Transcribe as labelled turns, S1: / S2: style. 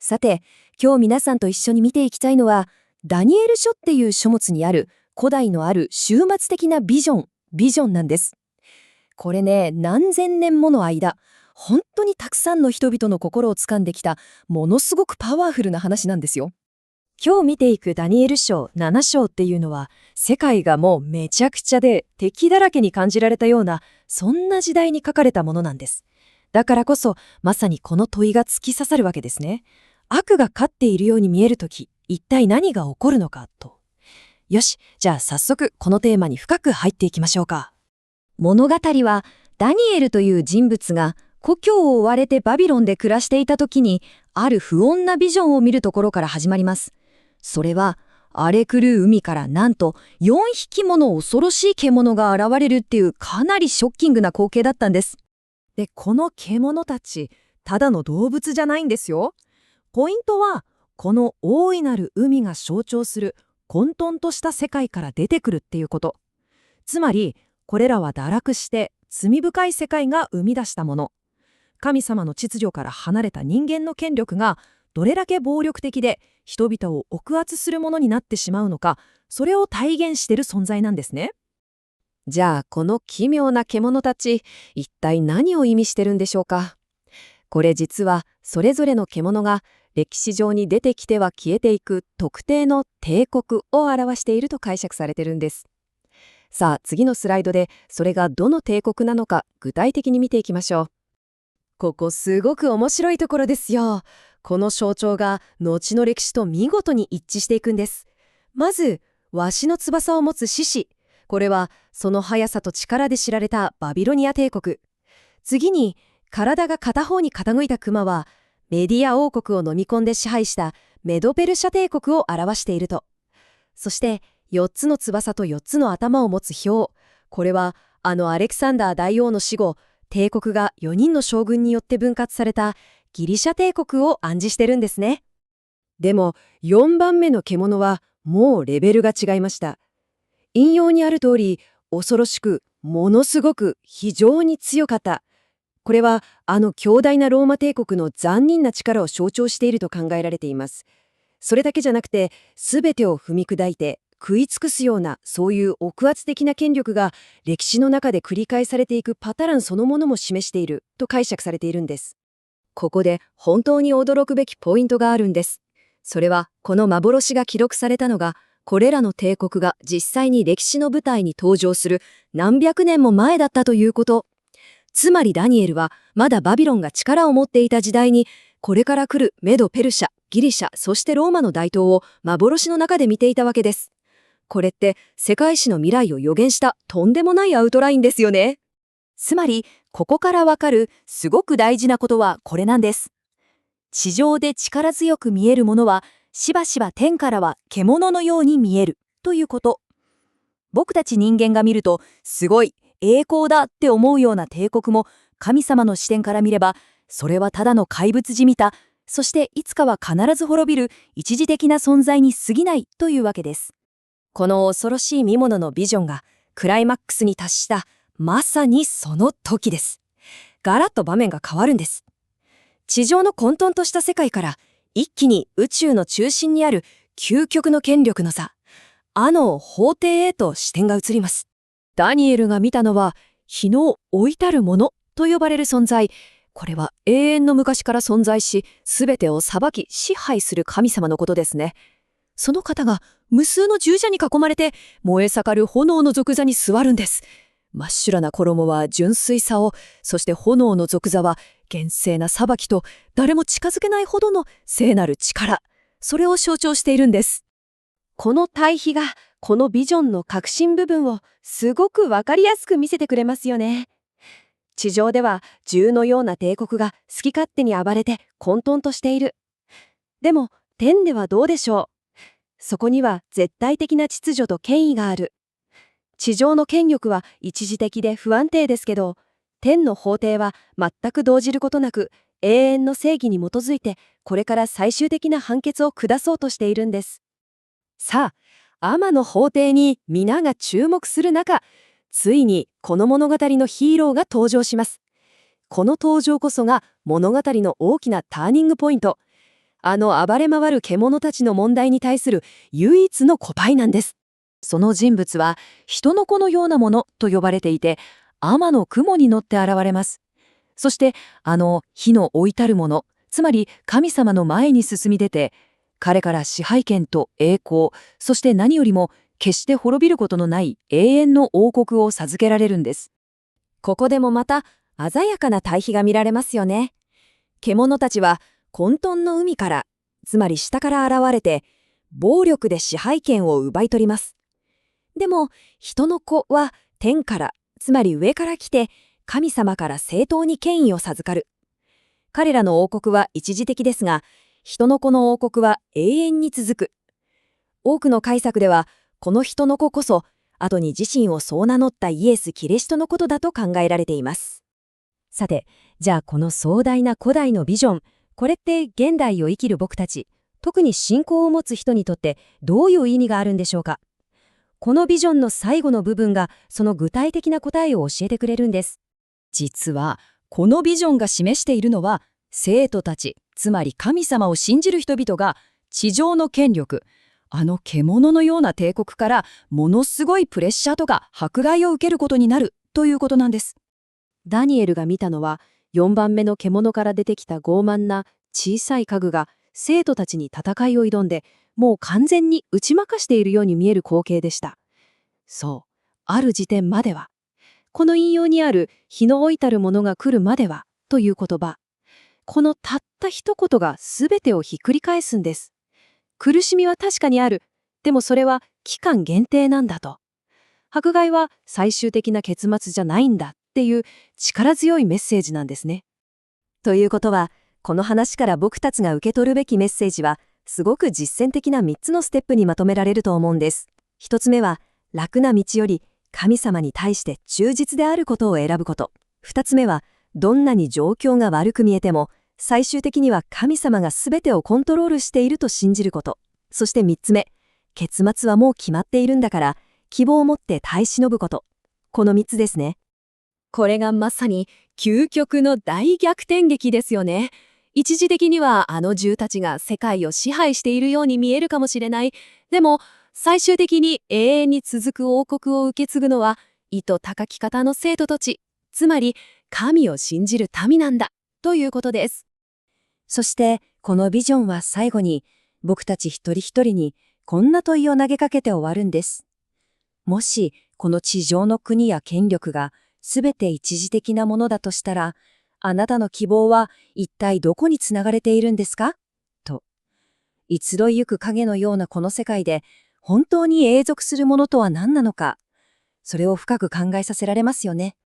S1: さて、今日皆さんと一緒に見ていきたいのは、ダニエル書っていう書物にある古代のある終末的なビジョンなんです。これね、何千年もの間、本当にたくさんの人々の心を掴んできた、ものすごくパワフルな話なんですよ。今日見ていくダニエル書7章っていうのは、世界がもうめちゃくちゃで敵だらけに感じられたような、そんな時代に書かれたものなんです。だからこそ、まさにこの問いが突き刺さるわけですね。悪が勝っているように見えるとき、一体何が起こるのかと。よし、じゃあ早速このテーマに深く入っていきましょうか。物語は、ダニエルという人物が故郷を追われてバビロンで暮らしていたときに、ある不穏なビジョンを見るところから始まります。それは、荒れ狂う海からなんと4匹もの恐ろしい獣が現れるっていうかなりショッキングな光景だったんです。
S2: で、この獣たち、ただの動物じゃないんですよ。ポイントは、この大いなる海が象徴する混沌とした世界から出てくるっていうこと。つまり、これらは堕落して罪深い世界が生み出したもの。神様の秩序から離れた人間の権力がどれだけ暴力的で人々を抑圧するものになってしまうのか、それを体現している存在なんですね。
S1: じゃあ、この奇妙な獣たち、一体何を意味してるんでしょうか。これ実は、それぞれの獣が歴史上に出てきては消えていく特定の帝国を表していると解釈されてるんです。さあ、次のスライドで、それがどの帝国なのか具体的に見ていきましょう。ここすごく面白いところですよ。この象徴が後の歴史と見事に一致していくんです。まず、ワシの翼を持つ獅子。これはその速さと力で知られたバビロニア帝国。次に、体が片方に傾いたクマは、メディア王国を飲み込んで支配したメドペルシャ帝国を表していると。そして、4つの翼と4つの頭を持つ豹。これは、アレクサンダー大王の死後、帝国が4人の将軍によって分割されたギリシャ帝国を暗示してるんですね。でも、4番目の獣は、もうレベルが違いました。引用にある通り、恐ろしく、ものすごく、非常に強かった。これは強大なローマ帝国の残忍な力を象徴していると考えられています。それだけじゃなくて、すべてを踏み砕いて食い尽くすような、そういう抑圧的な権力が歴史の中で繰り返されていくパターンそのものも示していると解釈されているんです。ここで本当に驚くべきポイントがあるんです。それは、この幻が記録されたのが、これらの帝国が実際に歴史の舞台に登場する何百年も前だったということ。つまりダニエルはまだバビロンが力を持っていた時代に、これから来るメド・ペルシャ、ギリシャ、そしてローマの大統を幻の中で見ていたわけです。これって世界史の未来を予言したとんでもないアウトラインですよね。つまり、ここからわかるすごく大事なことはこれなんです。地上で力強く見えるものは、しばしば天からは獣のように見えるということ。僕たち人間が見ると、すごい栄光だって思うような帝国も、神様の視点から見れば、それはただの怪物じみた、そしていつかは必ず滅びる一時的な存在に過ぎないというわけです。この恐ろしい見物のビジョンがクライマックスに達した、まさにその時です。ガラッと場面が変わるんです。地上の混沌とした世界から、一気に宇宙の中心にある究極の権力の差、法廷へと視点が移ります。ダニエルが見たのは、日の老いたるものと呼ばれる存在。これは永遠の昔から存在し、すべてを裁き支配する神様のことですね。その方が無数の従者に囲まれて、燃え盛る炎の俗座に座るんです。真っ白な衣は純粋さを、そして炎の俗座は厳正な裁きと、誰も近づけないほどの聖なる力、それを象徴しているんです。この対比が、このビジョンの核心部分をすごくわかりやすく見せてくれますよね。地上では銃のような帝国が好き勝手に暴れて混沌としている。でも天ではどうでしょう。そこには絶対的な秩序と権威がある。地上の権力は一時的で不安定ですけど、天の法廷は全く動じることなく、永遠の正義に基づいてこれから最終的な判決を下そうとしているんです。さあ、天の法廷に皆が注目する中、ついにこの物語のヒーローが登場します。この登場こそが物語の大きなターニングポイント。あの暴れ回る獣たちの問題に対する唯一の答えなんです。その人物は人の子のようなものと呼ばれていて、天の雲に乗って現れます。そしてあの火の置いたるもの、つまり神様の前に進み出て、彼から支配権と栄光、そして何よりも決して滅びることのない永遠の王国を授けられるんです。ここでもまた鮮やかな対比が見られますよね。獣たちは混沌の海から、つまり下から現れて、暴力で支配権を奪い取ります。でも人の子は天から、つまり上から来て、神様から正当に権威を授かる。彼らの王国は一時的ですが、人の子の王国は永遠に続く。多くの解釈では、この人の子こそ、後に自身をそう名乗ったイエス・キリストのことだと考えられています。さて、じゃあこの壮大な古代のビジョン、これって現代を生きる僕たち、特に信仰を持つ人にとってどういう意味があるんでしょうか。このビジョンの最後の部分がその具体的な答えを教えてくれるんです。実は、このビジョンが示しているのは、生徒たち、つまり神様を信じる人々が地上の権力、あの獣のような帝国からものすごいプレッシャーとか迫害を受けることになるということなんです。ダニエルが見たのは、4番目の獣から出てきた傲慢な小さい家具が生徒たちに戦いを挑んで、もう完全に打ち負かしているように見える光景でした。そう、ある時点までは。この引用にある日の老いたるものが来るまではという言葉。このたった一言が全てをひっくり返すんです。苦しみは確かにある。でもそれは期間限定なんだと。迫害は最終的な結末じゃないんだっていう力強いメッセージなんですね。ということは、この話から僕たちが受け取るべきメッセージは、すごく実践的な3つのステップにまとめられると思うんです。1つ目は、楽な道より神様に対して忠実であることを選ぶこと。2つ目は、どんなに状況が悪く見えても、最終的には神様が全てをコントロールしていると信じること。そして3つ目、結末はもう決まっているんだから、希望を持って耐え忍ぶこと。この3つですね。これがまさに究極の大逆転劇ですよね。一時的にはあの獣たちが世界を支配しているように見えるかもしれない。でも、最終的に永遠に続く王国を受け継ぐのは、意図高き方の生徒たち、つまり神を信じる民なんだ、ということです。そして、このビジョンは最後に、僕たち一人一人にこんな問いを投げかけて終わるんです。もし、この地上の国や権力がすべて一時的なものだとしたら、あなたの希望は一体どこにつながれているんですかと。移ろいゆく影のようなこの世界で、本当に永続するものとは何なのか、それを深く考えさせられますよね。